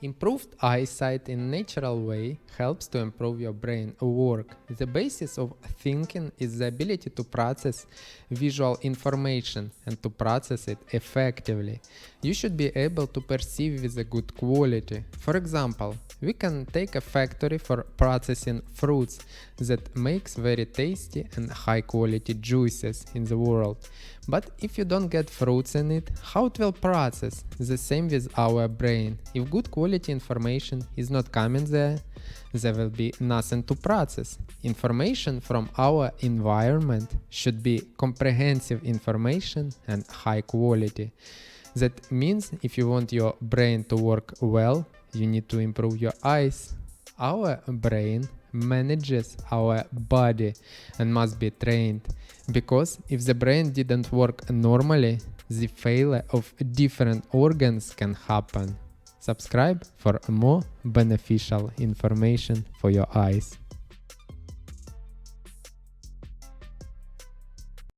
Improved eyesight in natural way helps to improve your brain work. The basis of thinking is the ability to process visual information and to process it effectively. You should be able to perceive with a good quality. For example, we can take a factory for processing fruits that makes very tasty and high quality juices in the world. But if you don't get fruits in it, how it will process? The same with our brain. If good quality information is not coming there will be nothing to process. Information from our environment should be comprehensive information and high quality. That means if you want your brain to work well, you need to improve your eyes. Our brain manages our body and must be trained, because if the brain didn't work normally, the failure of different organs can happen. Subscribe for more beneficial information for your eyes.